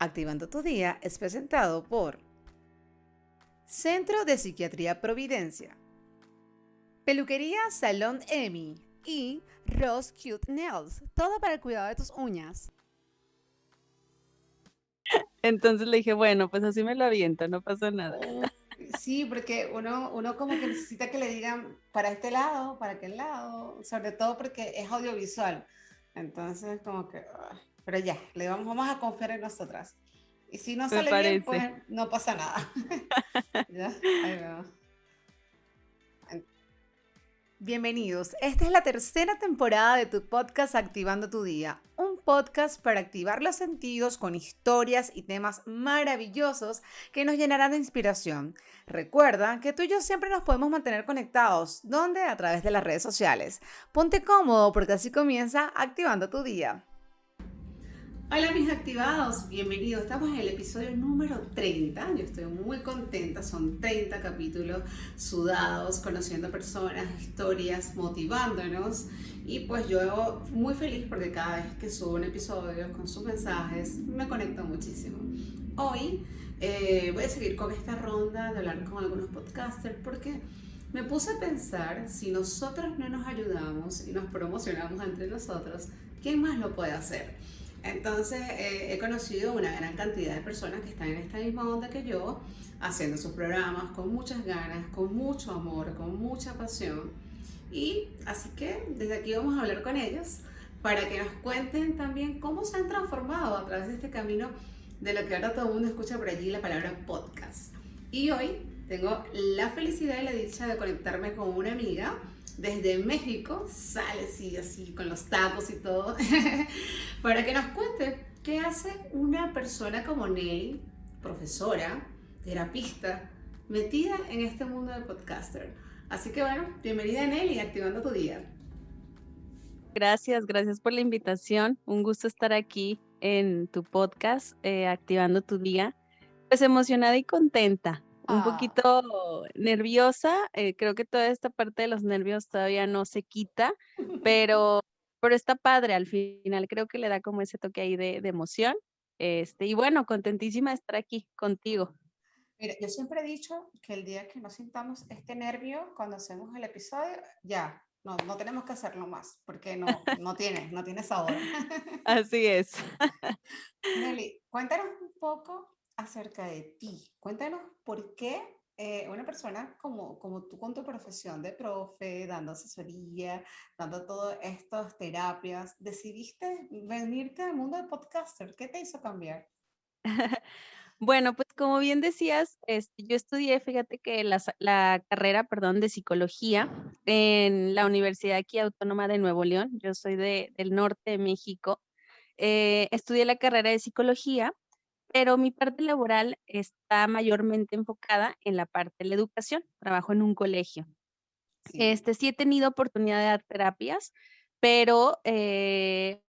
Activando tu Día es presentado por Centro de Psiquiatría Providencia, Peluquería Salón Emi y Rose Cute Nails, todo para el cuidado de tus uñas. Entonces le dije, bueno, pues así me lo aviento, no pasa nada. Sí, porque uno como que necesita que le digan para este lado, para aquel lado, sobre todo porque es audiovisual. Entonces, como que, pero ya, vamos a confiar en nosotras. Y si no Me sale bien, parece. pues no pasa nada. Ya, ahí vemos. Bienvenidos, esta es la tercera temporada de tu podcast Activando tu Día, un podcast para activar los sentidos con historias y temas maravillosos que nos llenarán de inspiración. Recuerda que tú y yo siempre nos podemos mantener conectados, ¿dónde? A través de las redes sociales. Ponte cómodo porque así comienza Activando tu Día. Hola mis activados, bienvenidos. Estamos en el episodio número 30. Yo estoy muy contenta, son 30 capítulos sudados, conociendo personas, historias, motivándonos. Y pues yo muy feliz porque cada vez que subo un episodio con sus mensajes me conecto muchísimo. Hoy voy a seguir con esta ronda de hablar con algunos podcasters porque me puse a pensar, si nosotros no nos ayudamos y nos promocionamos entre nosotros, ¿quién más lo puede hacer? Entonces he conocido una gran cantidad de personas que están en esta misma onda que yo, haciendo sus programas con muchas ganas, con mucho amor, con mucha pasión. Y así que desde aquí vamos a hablar con ellos para que nos cuenten también cómo se han transformado a través de este camino de lo que ahora todo el mundo escucha por allí, la palabra podcast. Y hoy tengo la felicidad y la dicha de conectarme con una amiga desde México, sale así con los tacos y todo, para que nos cuente qué hace una persona como Nelly, profesora, terapista, metida en este mundo de podcaster. Así que bueno, bienvenida Nelly, activando tu día. Gracias por la invitación. Un gusto estar aquí en tu podcast, activando tu día. Pues emocionada y contenta, un Ah, poquito nerviosa. Creo que toda esta parte de los nervios todavía no se quita, pero, pero está padre al final. Creo que le da como ese toque ahí de emoción. Y bueno, contentísima de estar aquí contigo. mira, yo siempre he dicho que el día que no sintamos este nervio cuando hacemos el episodio, ya, no tenemos que hacerlo más, porque no tiene sabor. Así es. Nelly, cuéntanos un poco acerca de ti. Cuéntanos por qué una persona como tú con tu profesión de profe, dando asesoría, dando todas estas terapias, decidiste venirte al mundo de podcaster. ¿Qué te hizo cambiar? Bueno, pues como bien decías, yo estudié, fíjate que la carrera, perdón, de psicología en la Universidad aquí Autónoma de Nuevo León. Yo soy del norte de México. Estudié la carrera de psicología, pero mi parte laboral está mayormente enfocada en la parte de la educación. Trabajo en un colegio. Sí. Sí he tenido oportunidad de dar terapias, pero,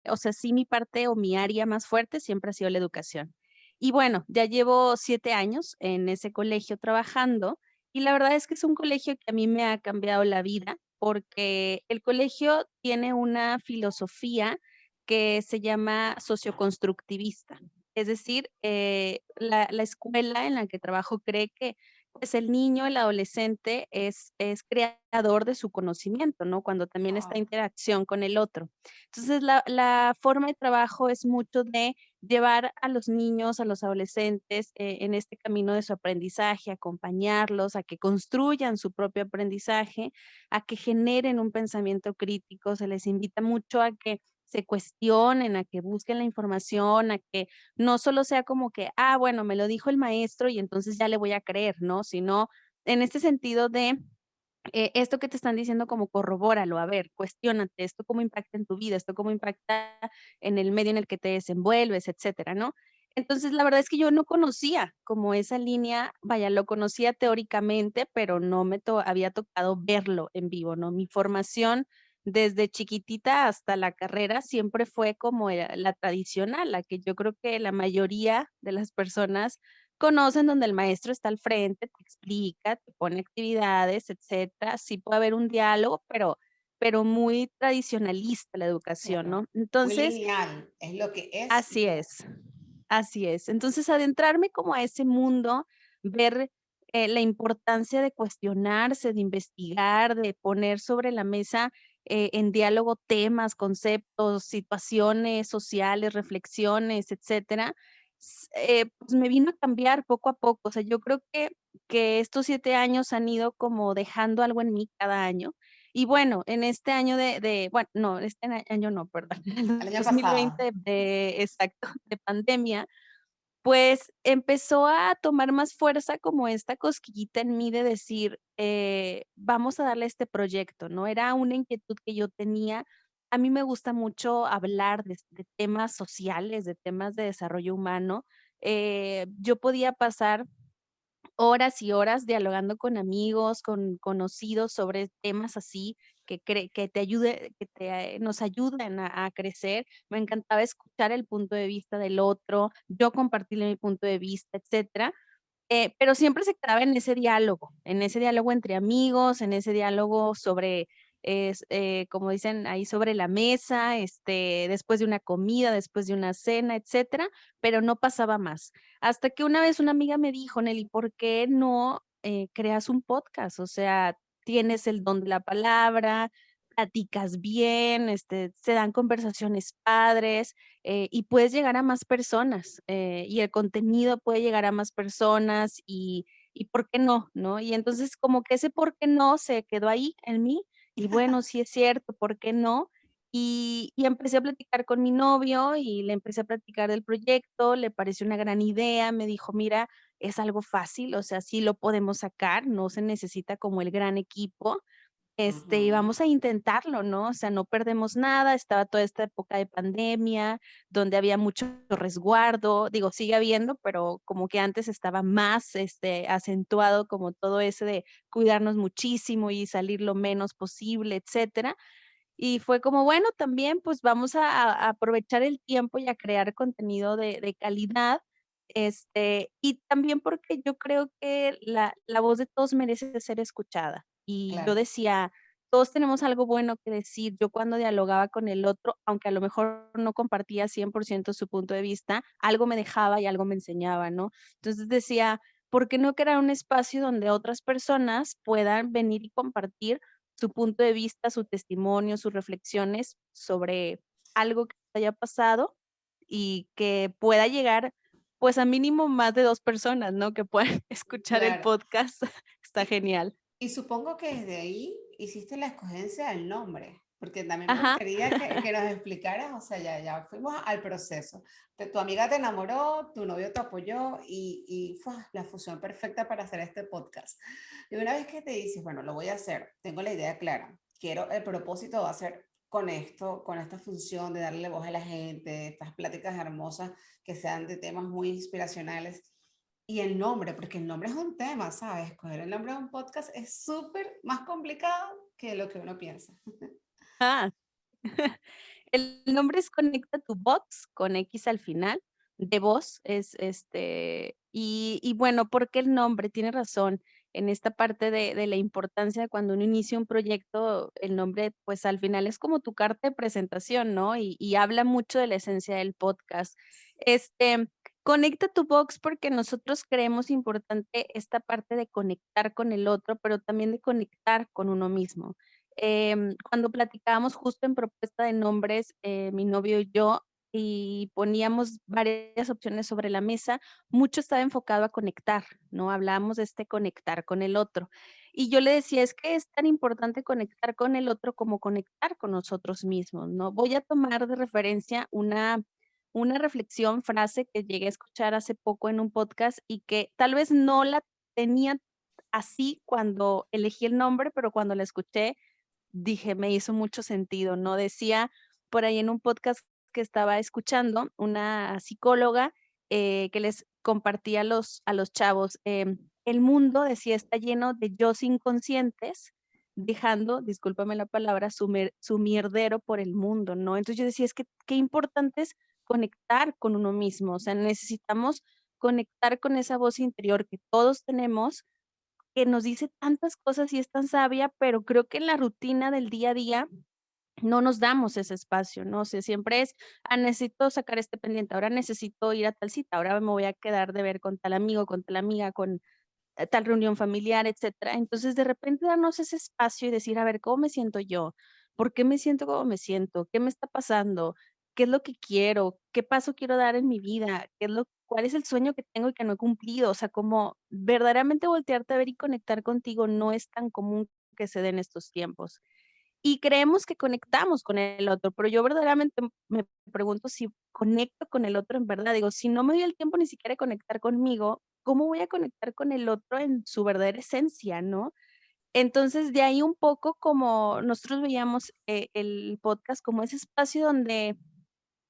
o sea, sí mi parte o mi área más fuerte siempre ha sido la educación. Y bueno, ya llevo 7 años en ese colegio trabajando, y la verdad es que es un colegio que a mí me ha cambiado la vida, porque el colegio tiene una filosofía que se llama socioconstructivista. Es decir, la escuela en la que trabajo cree que pues el niño, el adolescente es creador de su conocimiento, ¿no? Cuando también está Ah, en interacción con el otro. Entonces, la forma de trabajo es mucho de llevar a los niños, a los adolescentes, en este camino de su aprendizaje, acompañarlos a que construyan su propio aprendizaje, a que generen un pensamiento crítico. Se les invita mucho a que se cuestionen, a que busquen la información, a que no solo sea como que, bueno, me lo dijo el maestro y entonces ya le voy a creer, ¿no? Sino en este sentido de esto que te están diciendo como corrobóralo, a ver, cuestiónate, esto cómo impacta en tu vida, esto cómo impacta en el medio en el que te desenvuelves, etcétera, ¿no? Entonces, la verdad es que yo no conocía como esa línea, vaya, lo conocía teóricamente, pero no había tocado verlo en vivo, ¿no? Mi formación desde chiquitita hasta la carrera siempre fue como la tradicional, la que yo creo que la mayoría de las personas conocen, donde el maestro está al frente, te explica, te pone actividades, etcétera. Sí puede haber un diálogo, pero muy tradicionalista la educación, ¿no? claro. Muy Entonces, lineal, es lo que es y así punto. es, Así es. Entonces, adentrarme como a ese mundo, ver, la importancia de cuestionarse, de investigar, de poner sobre la mesa, en diálogo temas, conceptos, situaciones sociales, reflexiones, etcétera, pues, me vino a cambiar poco a poco. O sea, yo creo que estos 7 años han ido como dejando algo en mí cada año. Y bueno, en este año bueno, no, este año no, perdón, El el año pasado. 2020 de exacto, de pandemia, pues, empezó a tomar más fuerza como esta cosquillita en mí de decir, vamos a darle a este proyecto, ¿no? Era una inquietud que yo tenía. A mí me gusta mucho hablar de temas sociales, de temas de desarrollo humano. Yo podía pasar horas y horas dialogando con amigos, con conocidos sobre temas así que te ayude, nos ayuden a crecer. Me encantaba escuchar el punto de vista del otro, yo compartirle mi punto de vista, etcétera. Pero siempre se quedaba en ese diálogo entre amigos, en ese diálogo sobre, como dicen ahí, sobre la mesa, después de una comida, después de una cena, etcétera, pero no pasaba más. Hasta que una vez una amiga me dijo: "Nelly, ¿por qué no, creas un podcast? O sea, tienes el don de la palabra, platicas bien, se dan conversaciones padres, y puedes llegar a más personas, y el contenido puede llegar a más personas y ¿por qué no?, ¿no? Y entonces como que ese por qué no se quedó ahí en mí, y bueno, sí es cierto, ¿por qué no? Y empecé a platicar con mi novio y le empecé a platicar del proyecto, le pareció una gran idea, me dijo: "Mira, es algo fácil, o sea, sí lo podemos sacar, no se necesita como el gran equipo, y Ujú. vamos a intentarlo, ¿no? O sea, no perdemos nada, estaba toda esta época de pandemia, donde había mucho resguardo, digo, sigue habiendo, pero como que antes estaba más, acentuado como todo ese de cuidarnos muchísimo y salir lo menos posible, etcétera. Y fue como, bueno, también, pues, vamos a aprovechar el tiempo y a crear contenido de calidad, y también porque yo creo que la voz de todos merece ser escuchada. Y yo Claro. decía, todos tenemos algo bueno que decir. Yo cuando dialogaba con el otro, aunque a lo mejor no compartía 100% su punto de vista, algo me dejaba y algo me enseñaba, ¿no? Entonces decía, ¿por qué no crear un espacio donde otras personas puedan venir y compartir su punto de vista, su testimonio, sus reflexiones sobre algo que haya pasado y que pueda llegar, pues, a mínimo más de 2 personas, ¿no? Que puedan escuchar el Claro. podcast. Está Y, genial. y supongo que desde ahí hiciste la escogencia del nombre, porque también me Ajá. gustaría que nos explicaras, o sea, ya fuimos al proceso. Tu amiga te enamoró, tu novio te apoyó y fue la fusión perfecta para hacer este podcast. Y una vez que te dices, bueno, lo voy a hacer, tengo la idea clara, quiero, el propósito va a ser con esto, con esta función de darle voz a la gente, estas pláticas hermosas que sean de temas muy inspiracionales. Y el nombre, porque el nombre es un tema, ¿sabes? Escoger el nombre de un podcast es súper más complicado que lo que uno piensa. Ah. El nombre es Conecta tu Box, con X al final, de voz, y bueno, ¿por qué el nombre? Tienes razón, en esta parte de la importancia de cuando uno inicia un proyecto, el nombre, pues, al final es como tu carta de presentación, ¿no? Y habla mucho de la esencia del podcast. Este, Conecta tu Box, porque nosotros creemos importante esta parte de conectar con el otro, pero también de conectar con uno mismo. Cuando platicábamos justo en propuesta de nombres, mi novio y yo, y poníamos varias opciones sobre la mesa, mucho estaba enfocado a conectar, ¿no? Hablábamos de este conectar con el otro. Y yo le decía, es que es tan importante conectar con el otro como conectar con nosotros mismos, ¿no? Voy a tomar de referencia una reflexión, frase que llegué a escuchar hace poco en un podcast y que tal vez no la tenía así cuando elegí el nombre, pero cuando la escuché dije, me hizo mucho sentido, ¿no? Decía por ahí en un podcast que estaba escuchando, una psicóloga, que les compartía a los chavos, el mundo, decía, está lleno de yos inconscientes, dejando, discúlpame la palabra, su mierdero por el mundo, ¿no? Entonces yo decía, es que qué importante es conectar con uno mismo, o sea, necesitamos conectar con esa voz interior que todos tenemos que nos dice tantas cosas y es tan sabia, pero creo que en la rutina del día a día no nos damos ese espacio, ¿no? O sea, siempre es, necesito sacar este pendiente, ahora necesito ir a tal cita, ahora me voy a quedar de ver con tal amigo, con tal amiga, con tal reunión familiar, etcétera. Entonces, de repente darnos ese espacio y decir, a ver, ¿cómo me siento yo? ¿Por qué me siento como me siento? ¿Qué me está pasando? ¿Qué es lo que quiero? ¿Qué paso quiero dar en mi vida? ¿Cuál es el sueño que tengo y que no he cumplido? O sea, como verdaderamente voltearte a ver y conectar contigo no es tan común que se den estos tiempos. Y creemos que conectamos con el otro, pero yo verdaderamente me pregunto si conecto con el otro en verdad. Digo, si no me doy el tiempo ni siquiera de conectar conmigo, ¿cómo voy a conectar con el otro en su verdadera esencia, no? Entonces, de ahí un poco como nosotros veíamos, el podcast como ese espacio donde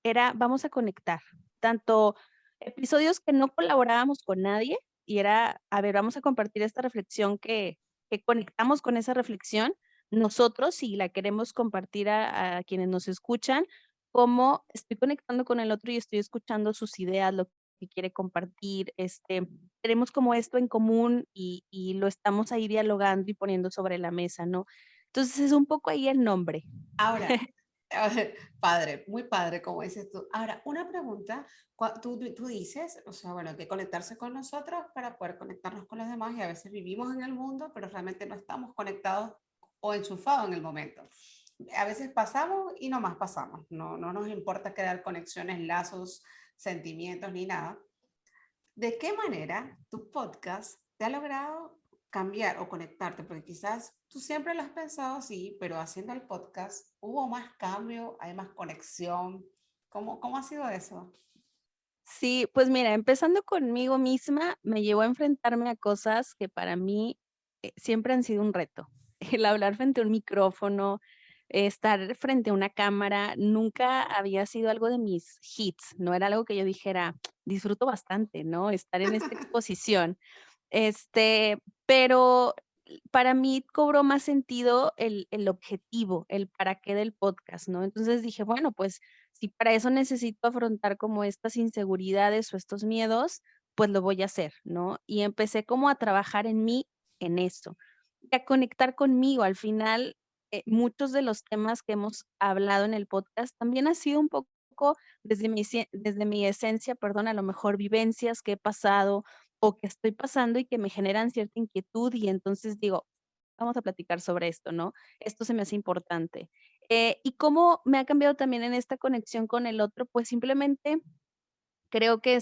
era, vamos a conectar, tanto episodios que no colaborábamos con nadie y era, a ver, vamos a compartir esta reflexión que conectamos con esa reflexión nosotros si la queremos compartir a quienes nos escuchan, como estoy conectando con el otro y estoy escuchando sus ideas, lo que quiere compartir, tenemos como esto en común y lo estamos ahí dialogando y poniendo sobre la mesa, ¿no? Entonces es un poco ahí el nombre. Ahora, padre, muy padre, como dices tú. Ahora, una pregunta, tú dices, o sea, bueno, hay que conectarse con nosotros para poder conectarnos con los demás y a veces vivimos en el mundo, pero realmente no estamos conectados o enchufados en el momento. A veces pasamos y no más pasamos, no nos importa crear conexiones, lazos, sentimientos ni nada. ¿De qué manera tu podcast te ha logrado cambiar o conectarte? Porque quizás tú siempre lo has pensado así, pero haciendo el podcast hubo más cambio, hay más conexión. ¿Cómo ha sido eso? Sí, pues mira, empezando conmigo misma, me llevó a enfrentarme a cosas que para mí, siempre han sido un reto. El hablar frente a un micrófono, estar frente a una cámara, nunca había sido algo de mis hits, no era algo que yo dijera: "Disfruto bastante", ¿no? Estar en esta exposición. Pero para mí cobró más sentido el objetivo, el para qué del podcast, ¿no? Entonces dije, bueno, pues si para eso necesito afrontar como estas inseguridades o estos miedos, pues lo voy a hacer, ¿no? Y empecé como a trabajar en mí, en eso, y a conectar conmigo. Al final, muchos de los temas que hemos hablado en el podcast también ha sido un poco desde mi esencia, perdón, a lo mejor vivencias que he pasado o que estoy pasando y que me generan cierta inquietud y entonces digo, vamos a platicar sobre esto, ¿no? Esto se me hace importante. Y cómo me ha cambiado también en esta conexión con el otro, pues simplemente creo que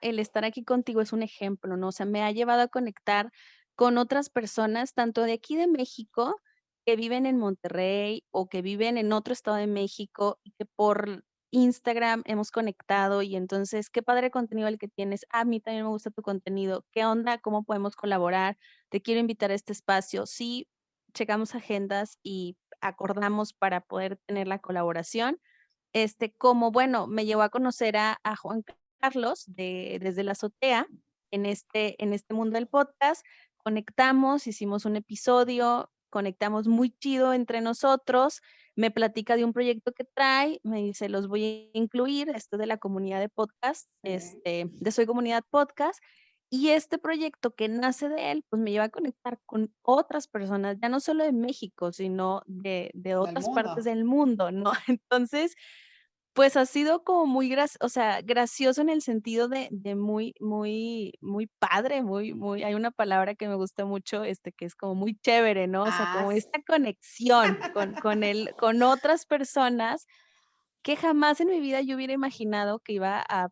el estar aquí contigo es un ejemplo, ¿no? O sea, me ha llevado a conectar con otras personas, tanto de aquí de México, que viven en Monterrey o que viven en otro estado de México y que por Instagram hemos conectado y entonces, qué padre contenido el que tienes. A mí también me gusta tu contenido. ¿Qué onda? ¿Cómo podemos colaborar? Te quiero invitar a este espacio. Sí, checamos agendas y acordamos para poder tener la colaboración. Como, bueno, me llevó a conocer a Juan Carlos desde la azotea en este mundo del podcast. Conectamos, hicimos un episodio, conectamos muy chido entre nosotros. Me platica de un proyecto que trae, me dice: "Los voy a incluir, esto de la comunidad de podcast, Sí, de Soy Comunidad Podcast". Y este proyecto que nace de él, pues me lleva a conectar con otras personas, ya no solo de México, sino de del otras partes mundo. del mundo, ¿no? Entonces, pues ha sido como muy o sea, gracioso en el sentido de muy padre, muy hay una palabra que me gusta mucho, que es como muy chévere, ¿no? O sea, Ah, como sí. esta conexión con otras personas que jamás en mi vida yo hubiera imaginado que iba a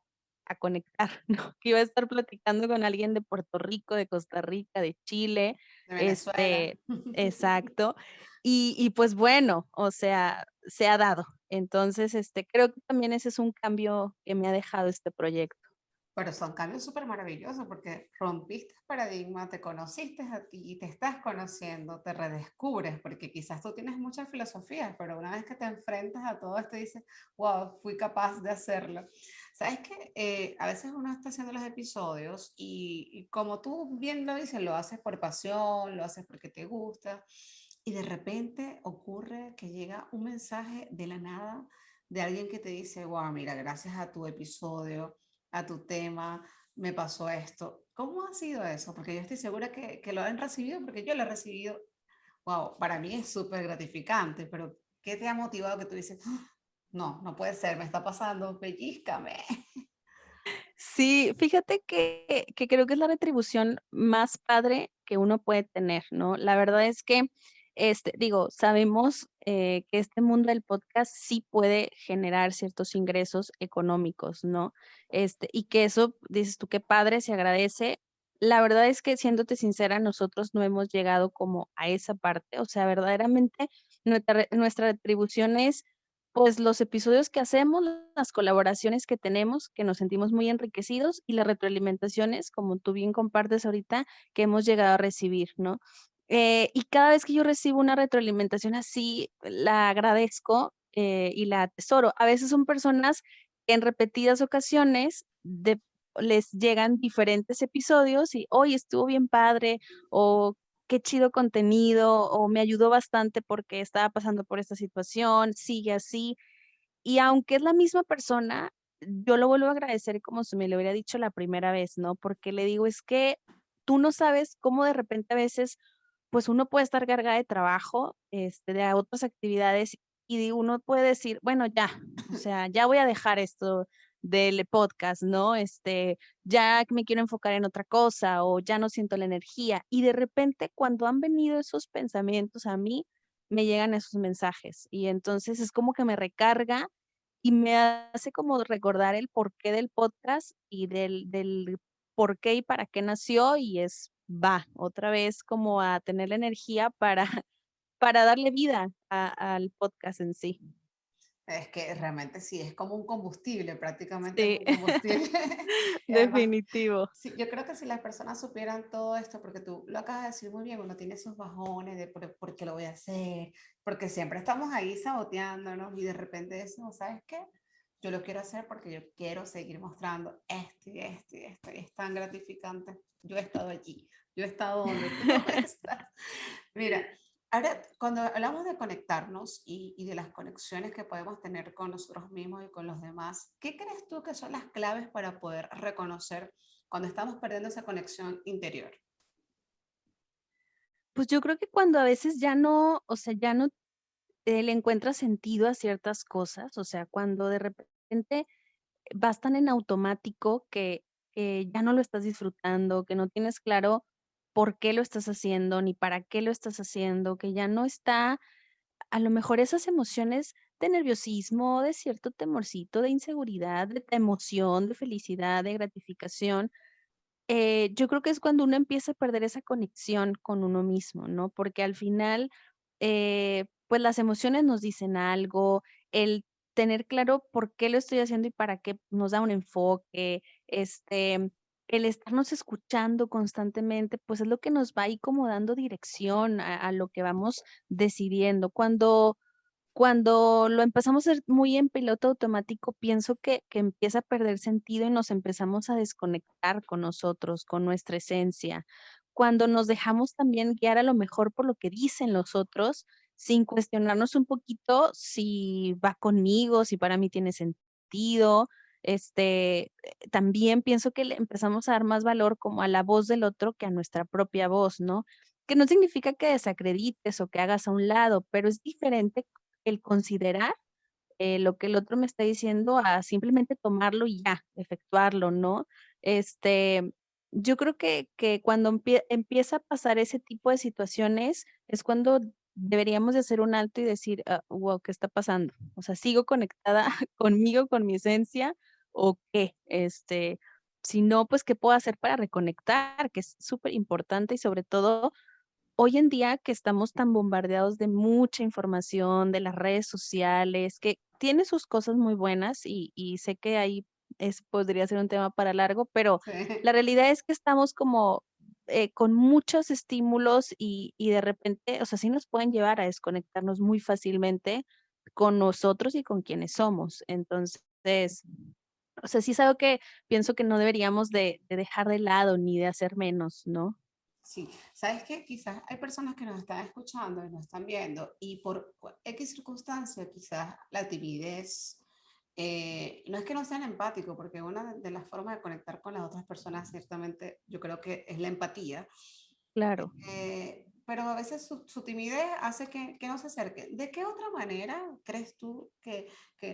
conectar, ¿no? Que iba a estar platicando con alguien de Puerto Rico, de Costa Rica, de Chile, De Venezuela. este exacto. Y pues bueno, o sea, se ha dado. Entonces, creo que también ese es un cambio que me ha dejado este proyecto. Pero son cambios súper maravillosos porque rompiste paradigma, te conociste a ti, te estás conociendo, te redescubres, porque quizás tú tienes muchas filosofías, pero una vez que te enfrentas a todo esto dices, wow, fui capaz de hacerlo. Sabes que a veces uno está haciendo los episodios y como tú bien lo dices, lo haces por pasión, lo haces porque te gusta, y de repente ocurre que llega un mensaje de la nada de alguien que te dice, wow, mira, gracias a tu episodio a tu tema, me pasó esto. ¿Cómo ha sido eso? Porque yo estoy segura que lo han recibido, porque yo lo he recibido. Wow, para mí es súper gratificante, pero ¿Qué te ha motivado que tú dices, "Ah, no, no puede ser, me está pasando, pellízcame"? Sí, fíjate que creo que es la retribución más padre que uno puede tener, ¿no? La verdad es que, digo, sabemos, que este mundo del podcast sí puede generar ciertos ingresos económicos, ¿no? Y que eso, dices tú, qué padre, se agradece. La verdad es que, siéndote sincera, nosotros no hemos llegado como a esa parte, o sea, verdaderamente nuestra retribución es pues los episodios que hacemos, las colaboraciones que tenemos, que nos sentimos muy enriquecidos y las retroalimentaciones, como tú bien compartes ahorita, que hemos llegado a recibir, ¿no? Y cada vez que yo recibo una retroalimentación así, la agradezco, y la atesoro. A veces son personas que en repetidas ocasiones les llegan diferentes episodios y, hoy estuvo bien padre, o qué chido contenido, o me ayudó bastante porque estaba pasando por esta situación, sigue así. Y aunque es la misma persona, yo lo vuelvo a agradecer como si me lo hubiera dicho la primera vez, ¿no? Porque le digo, es que tú no sabes cómo de repente a veces, pues uno puede estar cargada de trabajo, de otras actividades, y uno puede decir, bueno, ya, o sea, ya voy a dejar esto del podcast, ¿no? Ya me quiero enfocar en otra cosa o ya no siento la energía. Y de repente, cuando han venido esos pensamientos a mí, me llegan esos mensajes y entonces es como que me recarga y me hace como recordar el porqué del podcast y del por qué y para qué nació, y va, otra vez como a tener la energía para para darle vida a al podcast en sí. Es que realmente sí, es como un combustible, prácticamente es Sí, un combustible. Y además, definitivo. sí, yo creo que si las personas supieran todo esto, porque tú lo acabas de decir muy bien, uno tiene esos bajones de por qué lo voy a hacer, porque siempre estamos ahí saboteándonos y de repente decimos, ¿sabes qué? Yo lo quiero hacer porque yo quiero seguir mostrando esto y esto y esto, y es tan gratificante. Yo he estado allí, yo he estado donde tú estás. Mira, ahora cuando hablamos de conectarnos y de las conexiones que podemos tener con nosotros mismos y con los demás, ¿qué crees tú que son las claves para poder reconocer cuando estamos perdiendo esa conexión interior? Pues yo creo que cuando a veces ya no, o sea, ya no, le encuentras sentido a ciertas cosas, o sea, cuando de repente vas tan en automático que ya no lo estás disfrutando, que no tienes claro por qué lo estás haciendo, ni para qué lo estás haciendo, que ya no está, a lo mejor esas emociones de nerviosismo, de cierto temorcito, de inseguridad, de emoción, de felicidad, de gratificación. Yo creo que es cuando uno empieza a perder esa conexión con uno mismo, ¿no? Porque al final, pues las emociones nos dicen algo, el tener claro por qué lo estoy haciendo y para qué nos da un enfoque, el estarnos escuchando constantemente, pues es lo que nos va ahí como dando dirección a lo que vamos decidiendo. Cuando lo empezamos a hacer muy en piloto automático, pienso que empieza a perder sentido y nos empezamos a desconectar con nosotros, con nuestra esencia. Cuando nos dejamos también guiar a lo mejor por lo que dicen los otros, sin cuestionarnos un poquito si va conmigo, si para mí tiene sentido. También pienso que le empezamos a dar más valor como a la voz del otro que a nuestra propia voz, ¿no? Que no significa que desacredites o que hagas a un lado, pero es diferente el considerar, lo que el otro me está diciendo a simplemente tomarlo y ya, efectuarlo, ¿no? Este, yo creo que cuando empieza a pasar ese tipo de situaciones, es cuando deberíamos de hacer un alto y decir: "Ah, guau, ¿qué está pasando? O sea, ¿sigo conectada conmigo, con mi esencia o qué?". Si no, pues, ¿qué puedo hacer para reconectar? Que es súper importante y sobre todo hoy en día que estamos tan bombardeados de mucha información, de las redes sociales, que tiene sus cosas muy buenas y sé que ahí podría ser un tema para largo, pero Sí. la realidad es que estamos como con muchos estímulos y de repente, o sea, sí nos pueden llevar a desconectarnos muy fácilmente con nosotros y con quienes somos. Entonces, o sea, sí es algo que pienso que no deberíamos de dejar de lado ni de hacer menos, ¿no? Sí, sabes que quizás hay personas que nos están escuchando y nos están viendo y por X circunstancia, quizás la timidez, no es que no sean empáticos, porque una de las formas de conectar con las otras personas, ciertamente, yo creo que es la empatía. Claro. pero a veces su timidez hace que no se acerque. ¿De qué otra manera crees tú que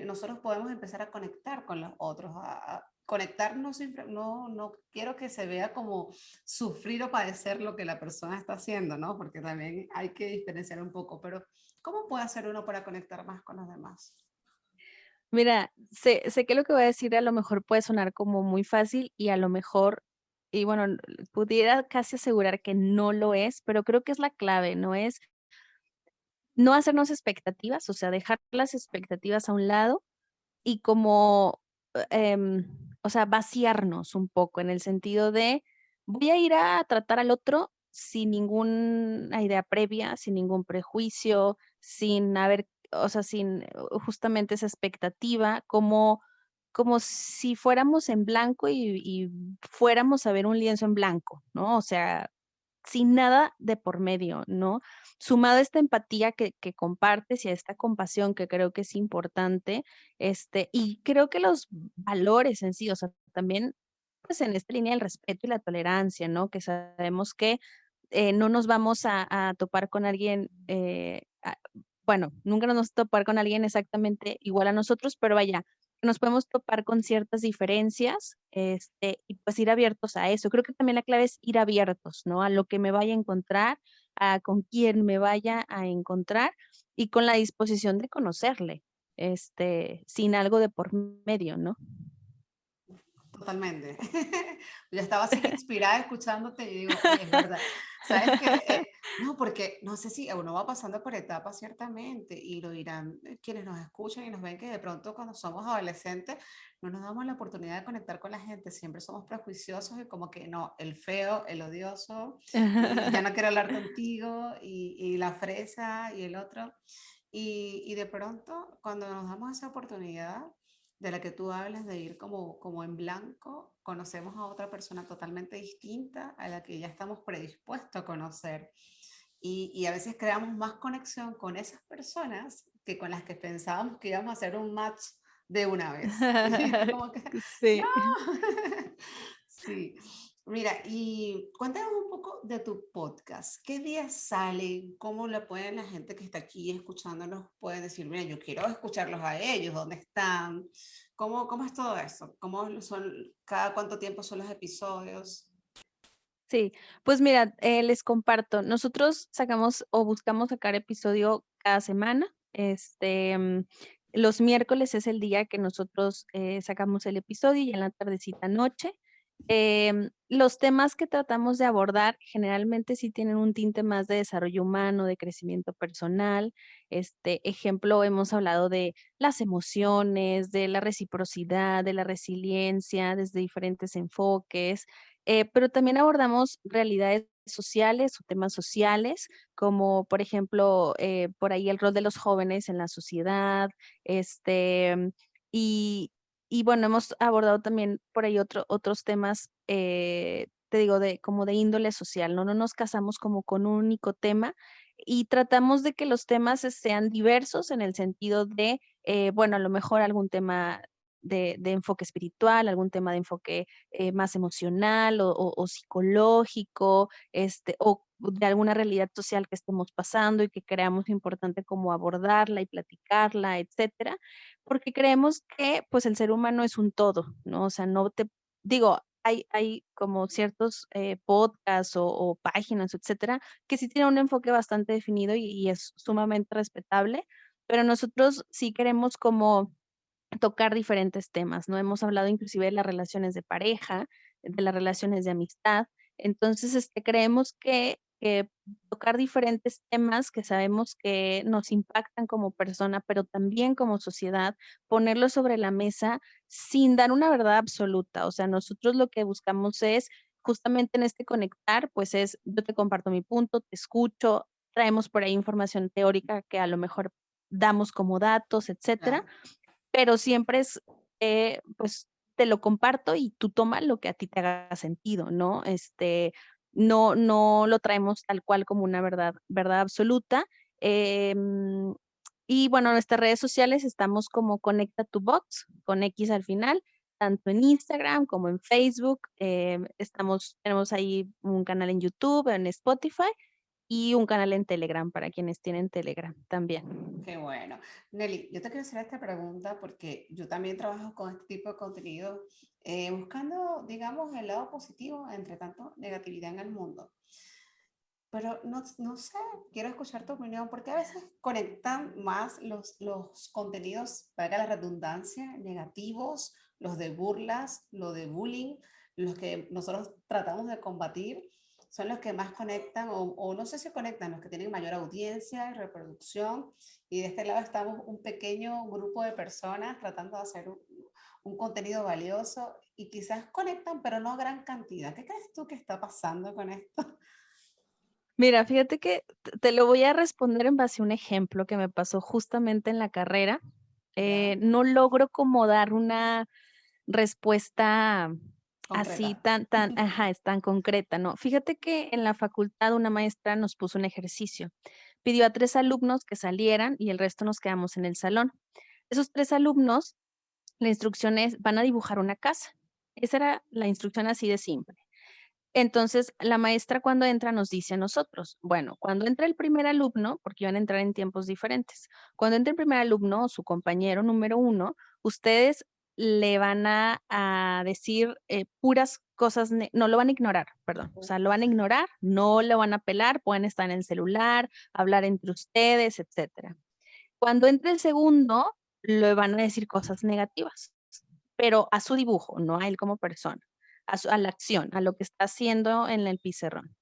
nosotros podemos empezar a conectar con los otros? A conectar no, siempre, no quiero que se vea como sufrir o padecer lo que la persona está haciendo, ¿no? Porque también hay que diferenciar un poco, pero ¿cómo puede hacer uno para conectar más con los demás? Mira, sé que lo que voy a decir a lo mejor puede sonar como muy fácil y a lo mejor, y bueno, pudiera casi asegurar que no lo es, pero creo que es la clave, ¿no? Es no hacernos expectativas, o sea, dejar las expectativas a un lado y como, em, o sea, vaciarnos un poco en el sentido de voy a ir a tratar al otro sin ninguna idea previa, sin ningún prejuicio, sin haber, o sea, sin justamente esa expectativa, como si fuéramos en blanco y fuéramos a ver un lienzo en blanco, ¿no? O sea, sin nada de por medio, ¿no? Sumado a esta empatía que compartes y a esta compasión que creo que es importante, y creo que los valores en sí, o sea, también, pues, en esta línea del respeto y la tolerancia, ¿no? Que sabemos que, no nos vamos a topar con alguien, bueno, nunca nos vamos a topar con alguien exactamente igual a nosotros, pero vaya, nos podemos topar con ciertas diferencias, y pues ir abiertos a eso. Creo que también la clave es ir abiertos, ¿no? A lo que me vaya a encontrar, a con quién me vaya a encontrar y con la disposición de conocerle, sin algo de por medio, ¿no? Totalmente. Yo estaba así inspirada escuchándote y digo, oye, es verdad. ¿Sabes qué? No, porque no sé si uno va pasando por etapas ciertamente y lo dirán quienes nos escuchan y nos ven que de pronto cuando somos adolescentes no nos damos la oportunidad de conectar con la gente, siempre somos prejuiciosos y como que no, el feo, el odioso y ya no quiero hablar contigo y la fresa y el otro. Y de pronto cuando nos damos esa oportunidad de la que tú hablas, de ir como en blanco, conocemos a otra persona totalmente distinta a la que ya estamos predispuestos a conocer. Y a veces creamos más conexión con esas personas que con las que pensábamos que íbamos a hacer un match de una vez. Y tú como que, no. Sí. Sí. Mira, y cuéntanos un poco de tu podcast. ¿Qué días salen? ¿Cómo le pueden la gente que está aquí escuchándonos puede decir, mira, yo quiero escucharlos a ellos, ¿dónde están? ¿Cómo es todo eso? ¿Cómo son, cada cuánto tiempo son los episodios? Sí, pues mira, les comparto. Nosotros sacamos o buscamos sacar episodio cada semana. Los miércoles es el día que nosotros sacamos el episodio y en la tardecita noche. Los temas que tratamos de abordar generalmente sí tienen un tinte más de desarrollo humano, de crecimiento personal. Ejemplo, hemos hablado de las emociones, de la reciprocidad, de la resiliencia, desde diferentes enfoques. Pero también abordamos realidades sociales o temas sociales, como por ejemplo, por ahí el rol de los jóvenes en la sociedad, este, y, y bueno, hemos abordado también por ahí otros temas, te digo, como de índole social, ¿no? No nos casamos como con un único tema y tratamos de que los temas sean diversos en el sentido de, bueno, a lo mejor algún tema de enfoque espiritual, algún tema de enfoque más emocional o psicológico, o de alguna realidad social que estemos pasando y que creamos importante como abordarla y platicarla, etcétera, porque creemos que, pues, el ser humano es un todo, ¿no? O sea, no te digo, hay como ciertos, podcasts o páginas, etcétera, que sí tienen un enfoque bastante definido y es sumamente respetable, pero nosotros sí queremos como tocar diferentes temas, ¿no? Hemos hablado inclusive de las relaciones de pareja, de las relaciones de amistad. Entonces, creemos que tocar diferentes temas que sabemos que nos impactan como persona, pero también como sociedad, ponerlos sobre la mesa sin dar una verdad absoluta. O sea, nosotros lo que buscamos es justamente en este conectar, pues es yo te comparto mi punto, te escucho, traemos por ahí información teórica que a lo mejor damos como datos, etcétera, Claro. pero siempre es, pues, te lo comparto y tú toma lo que a ti te haga sentido, ¿no? No lo traemos tal cual como una verdad absoluta. Em, y bueno, en nuestras redes sociales estamos como Conecta tu Box, con X al final, tanto en Instagram como en Facebook. Tenemos ahí un canal en YouTube, en Spotify y un canal en Telegram para quienes tienen Telegram también. Qué bueno. Nelly, yo te quiero hacer esta pregunta porque yo también trabajo con este tipo de contenido, buscando, digamos, el lado positivo entre tanto negatividad en el mundo. Pero no sé, quiero escuchar tu opinión porque a veces conectan más los contenidos, valga la redundancia, negativos, los de burlas, los de bullying, los que nosotros tratamos de combatir, son los que más conectan o no sé si conectan, los que tienen mayor audiencia y reproducción. Y de este lado estamos un pequeño grupo de personas tratando de hacer un contenido valioso y quizás conectan, pero no gran cantidad. ¿Qué crees tú que está pasando con esto? Mira, fíjate que te lo voy a responder en base a un ejemplo que me pasó justamente en la carrera. Ya, No logro como dar una respuesta concreta. así ajá, es tan concreta, ¿no? Fíjate que en la facultad una maestra nos puso un ejercicio. Pidió a 3 alumnos que salieran y el resto nos quedamos en el salón. Esos 3 alumnos, la instrucción es, van a dibujar una casa. Esa era la instrucción así de simple. Entonces, la maestra cuando entra nos dice a nosotros, bueno, cuando entra el primer alumno, porque iban a entrar en tiempos diferentes, cuando entra el primer alumno o su compañero número 1, ustedes le van a decir puras cosas, no lo van a ignorar, perdón, o sea, lo van a ignorar, no lo van a pelar, pueden estar en el celular, hablar entre ustedes, etcétera. Cuando entre el segundo, le van a decir cosas negativas, pero a su dibujo, no a él como persona, a la acción, a lo que está haciendo en el pizarrón.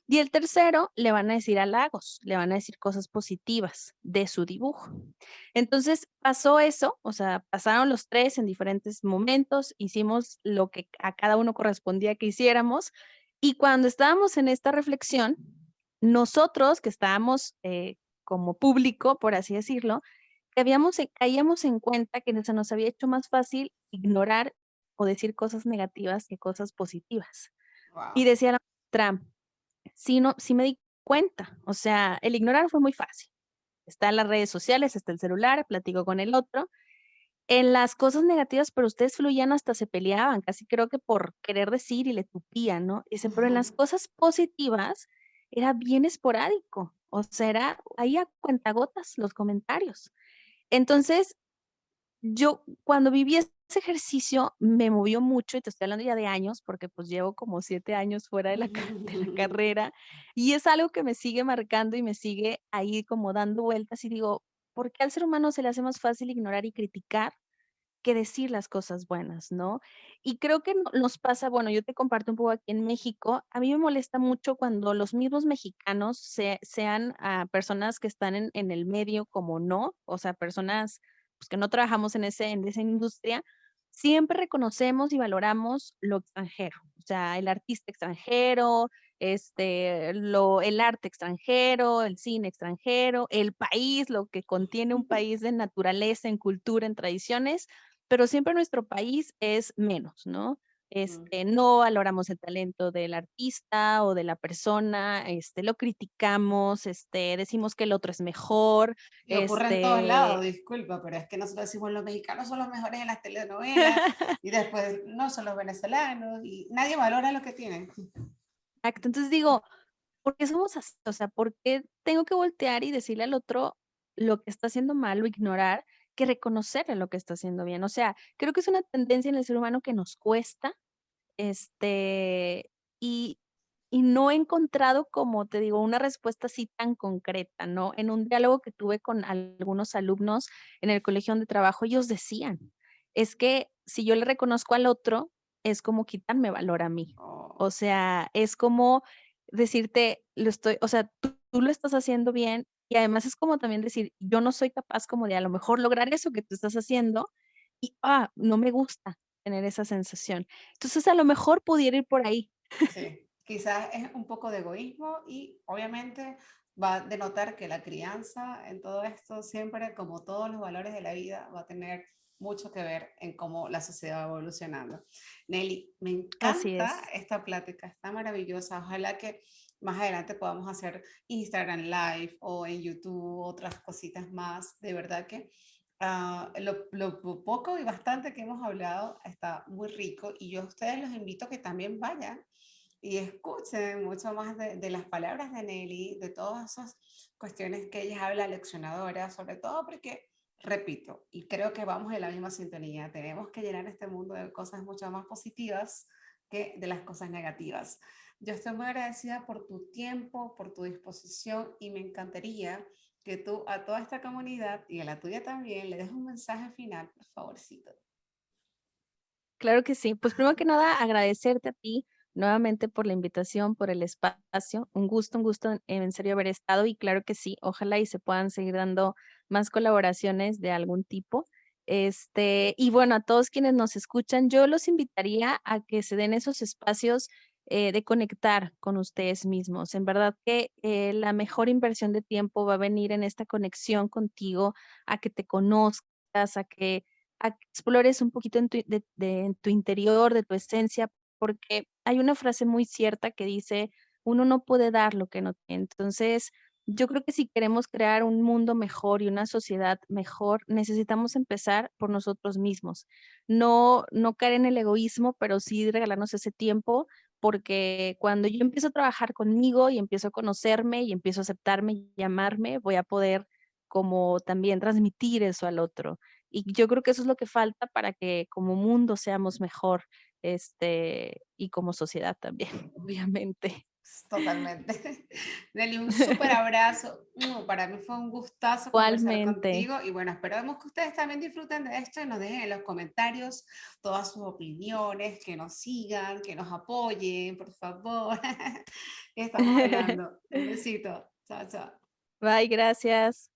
Y el tercero le van a decir halagos, le van a decir cosas positivas de su dibujo. Entonces pasó eso, o sea, pasaron los 3 en diferentes momentos, hicimos lo que a cada uno correspondía que hiciéramos, y cuando estábamos en esta reflexión, nosotros que estábamos como público, por así decirlo, caíamos en cuenta que se nos había hecho más fácil ignorar o decir cosas negativas que cosas positivas. Y Wow. decía la maestra, sí, no, sí me di cuenta, o sea, el ignorar fue muy fácil. Está en las redes sociales, está el celular, platico con el otro. En las cosas negativas, pero ustedes fluían, hasta se peleaban, casi creo que por querer decir y le tupían, ¿no? Dice, pero en las cosas positivas era bien esporádico, o sea, era ahí a cuentagotas los comentarios. Entonces, yo cuando viví ese ejercicio me movió mucho, y te estoy hablando ya de años, porque, pues, llevo como 7 años fuera de la ca de la carrera, y es algo que me sigue marcando y me sigue ahí como dando vueltas, y digo, ¿por qué al ser humano se le hace más fácil ignorar y criticar que decir las cosas buenas, no? Y creo que nos pasa, bueno, yo te comparto un poco aquí en México, a mí me molesta mucho cuando los mismos mexicanos sean personas que están en el medio como no, o sea, personas pues, que no trabajamos en esa industria, siempre reconocemos y valoramos lo extranjero, o sea, el artista extranjero, el arte extranjero, el cine extranjero, el país, lo que contiene un país en naturaleza, en cultura, en tradiciones, pero siempre nuestro país es menos, ¿no? No valoramos el talento del artista o de la persona, lo criticamos, decimos que el otro es mejor, Y ocurre en todos lados, disculpa, pero es que nosotros decimos los mexicanos son los mejores en las telenovelas y después no son los venezolanos y nadie valora lo que tienen. Exacto. Entonces digo, ¿por qué somos así? O sea, ¿por qué tengo que voltear y decirle al otro lo que está haciendo mal o ignorar que reconocerle lo que está haciendo bien? O sea, creo que es una tendencia en el ser humano que nos cuesta, este, y y no he encontrado, como te digo, una respuesta así tan concreta, ¿no? En un diálogo que tuve con algunos alumnos en el colegio donde trabajo, ellos decían, es que si yo le reconozco al otro, es como quitarme valor a mí. Oh, O sea, es como decirte, o sea, tú lo estás haciendo bien, y además es como también decir, yo no soy capaz como de a lo mejor lograr eso que tú estás haciendo y, no me gusta tener esa sensación. Entonces, a lo mejor pudiera ir por ahí. sí, quizás es un poco de egoísmo y obviamente va a denotar que la crianza en todo esto siempre, como todos los valores de la vida, va a tener mucho que ver en cómo la sociedad va evolucionando. Nelly, me Así encanta es. esta plática, está maravillosa. Ojalá que más adelante podamos hacer Instagram Live o en YouTube otras cositas más. De verdad que lo poco y bastante que hemos hablado está muy rico y yo a ustedes los invito a que también vayan y escuchen mucho más de las palabras de Nelly, de todas esas cuestiones que ella habla leccionadora, sobre todo porque, repito, y creo que vamos en la misma sintonía, tenemos que llenar este mundo de cosas mucho más positivas que de las cosas negativas. Yo estoy muy agradecida por tu tiempo, por tu disposición y me encantaría que tú a toda esta comunidad y a la tuya también le des un mensaje final, por favorcito. Claro que sí. Pues primero que nada, agradecerte a ti nuevamente por la invitación, por el espacio. Un gusto en serio haber estado y claro que sí, ojalá y se puedan seguir dando más colaboraciones de algún tipo. Y bueno, a todos quienes nos escuchan, yo los invitaría a que se den esos espacios de conectar con ustedes mismos. En verdad que la mejor inversión de tiempo va a venir en esta conexión contigo, a que te conozcas, a que explores un poquito en tu interior, de tu esencia, porque hay una frase muy cierta que dice: "Uno no puede dar lo que no tiene". Entonces, yo creo que si queremos crear un mundo mejor y una sociedad mejor, necesitamos empezar por nosotros mismos. No caer en el egoísmo, pero sí regalarnos ese tiempo, porque cuando yo empiezo a trabajar conmigo y empiezo a conocerme y empiezo a aceptarme y amarme, voy a poder como también transmitir eso al otro. Y yo creo que eso es lo que falta para que como mundo seamos mejor, y como sociedad también, obviamente. Totalmente. Nelly, un súper abrazo. Para mí fue un gustazo conversar Igualmente. contigo y bueno, esperamos que ustedes también disfruten de esto y nos dejen en los comentarios todas sus opiniones, que nos sigan, que nos apoyen, por favor. Estamos hablando. Un besito. Chao, chao. Bye, gracias.